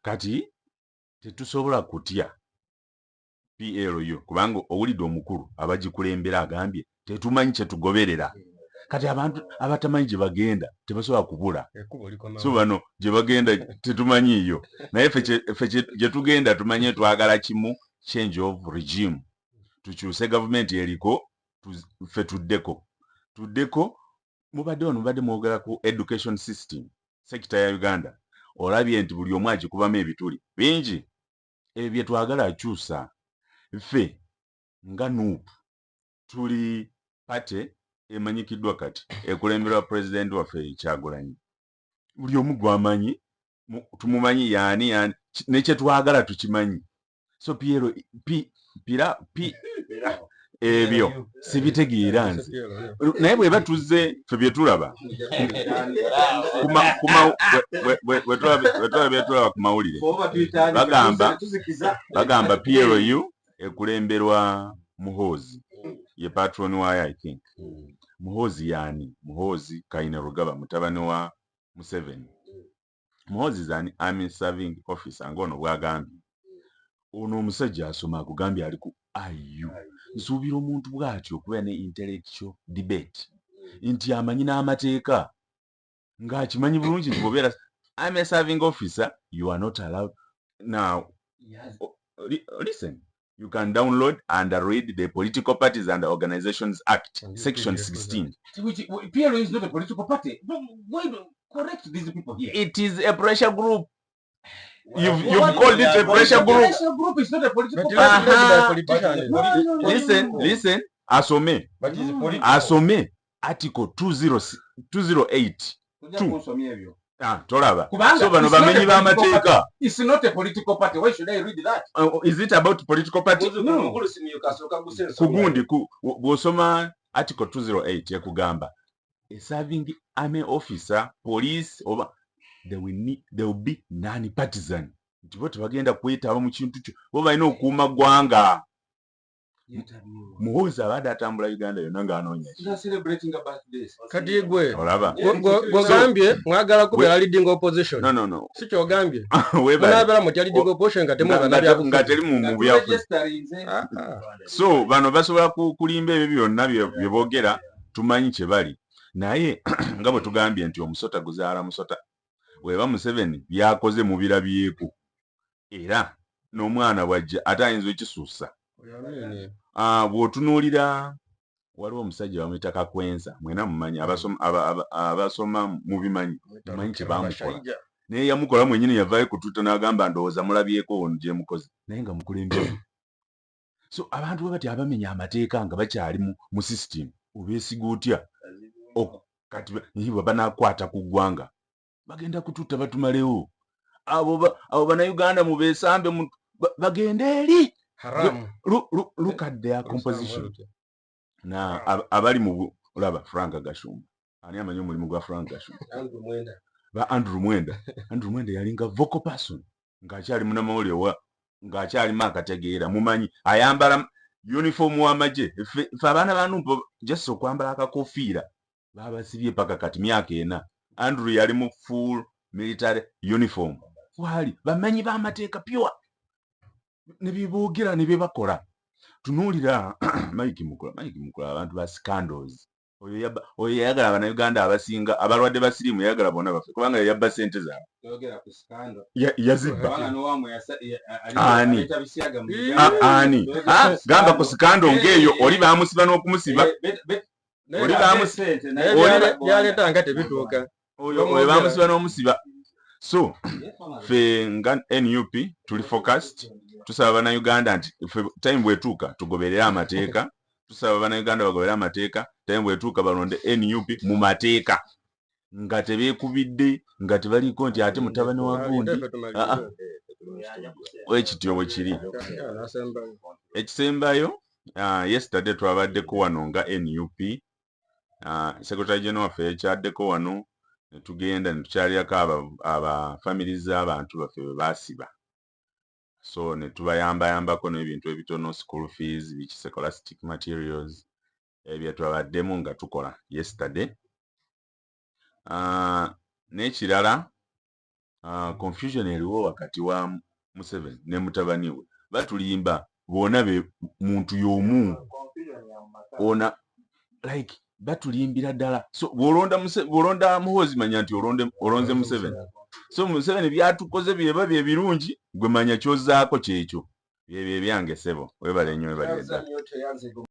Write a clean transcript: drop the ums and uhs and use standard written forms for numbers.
kati tetusobola kutya PLU kubanga owulidde omukulu abagikulembera agambye tetumanyi kyetugoberera. Kati abantu abatamanyi gye bagenda tebasobola kubula. So bano gye bagenda tetumanyiiyo. Naye ffe gye tugenda tumanye twagala kimu, change of regime. Tukyuse gavumenti eriko ffe tuddeko mubadde wano mubadde mwogera ku education system sector ya Uganda. Olabye nti buli omu agikubamu ebituli bingi. Ebyo bye twagala akyusa. Ffe nga NUP tuli pate emanyikiddwa kati ekulemberwa president waffe Kyagulanyi. Buli omu gwamanyi tumumanyi yani nekye twagala tukimanyi. So ebyo sibitegeera nze naye bwe batuze ffe bye tulaba wetulaba ku mawulire bagamba PLU ekulemberwa Muhoozi ye patron wayo I think. Muhoozi yani Muhoozi Kainerugaba mutabani wa Museveni. Muhoozi zani army serving officer ngono bwagambye ono omusajja asoma akugambye ali ku IU. Nsuubira omuntu bw'atyo okuba ne intellectual debate nti amanyi n'amateeka ng'akimanyi bulungi nti bw'obeera I'm a serving officer, you are not allowed. Now, listen, you can download and read the Political Parties and Organizations Act, Section 16. Which PLU is not a political party. Why don't correct these people here? It is a pressure group. You've called it a pressure group. Pressure group is not a political party. Listen. Asome Article 208. Tolaba. So bano bamenyi b'amateeka. It's not a political party. Why should I read that? Is it about political party? No. Kugundi bw'osoma Article 208 yakugamba a serving army officer, police, oba there will be non-partisan. Nti bo tebagenda kwetaba mu kintu kyo bo balina okuuma ggwanga. Muhoozi abadde atambula Uganda yonna ng'anoonya kati gwe olaba gwogambye mwagala kubeera leading opposition. No. Si kyogambye munabeera mutya leading opposition nga teri mu byafuzi. So bano basobola kulimba ebyo byonna bye boogera tumanyi kye bali. Naye nga bwe tugambye nti omusota guzaala musota. Weba Museveni byakoze mu birabyeko era n'omwana bwajja ate ayinza ekisuusa. Bw'otunuulira waliwo omusajja bamuyita Kakwensa mwena mumanyi abasoma mubimanyi mumanyi kye bamukola naye yamukola mwenyini yavaayo ku Twitter n'agamba ndowooza mulabyeko ono gye mukozi naye nga mukulembeze. So abantu bwe bati abamenya amateeka nga bakyali mu system obeesiga otya kati bwe banaakwata ku ggwanga bagenda kututta batumalewo abo bannayuganda mubeesambe bagende eri. Look at their composition. Na abali mu olaba Frank Gashumba. Ani amanyi omulimu gwa Frank Gashumba? Andrew Mwenda yalinga vocal person. Ng'akyali munamawulire ng'akyali akategeera mumanyi ayambala uniform w'amagye. Ffe abaana ba NUP just okwambala akakofiira babasibye paka kati myaka 4. Andrew yali mu full military uniform. Wali bamenyi b'amateeka pure. Ne biboogera ne bebakola. Tunuulira Mike Mukula abantu ba scandals. Oyo yayagala Abannayuganda abasinga abalwadde basirimu yayagala bonna bafe kubanga yabba ssente zaabwe. Yogera ku scandal. Yazibba. Ani. Gamba ku scandal ng'eyo oli baamusiba n'okumusiba. Oli baamusiba. Yaleeta nga tebituuka. Oyo baamusiba n'omusiba. So, fe nga NUP tuli focused. Tusaba Bannayuganda nti time bwetuuka tugoberera amateeka. Tusaba Bannayuganda bagoberera amateeka. Time bwetuuka balonde NUP mu mateeka. Nga tebeekubidde nga tebaliko nti ate mutabani wa gundi. Ekityo bwe kiri. Ekisembayo yesterday twabaddeko wano nga NUP. Secretary General waffe ekyaddeko wano tugenda netukyalirako aba families z'abantu baffe bwe baasiba. So ne tubayambayambako n'ebintu ebitono, school fees, biki scholastic materials ebyo twabaddemu nga tukola yesterday. N'ekirala confusion eriwo wakati wa Museveni ne mutabani we batulimba bona be muntu yomu ona like batulimbira ddala so bolonda Muhoozi manya nti olonze Museveni so Museveni byatukoze byeba bye birungi gwe manya kyozaako kyekyo bye byange sebo webale nnyo webale.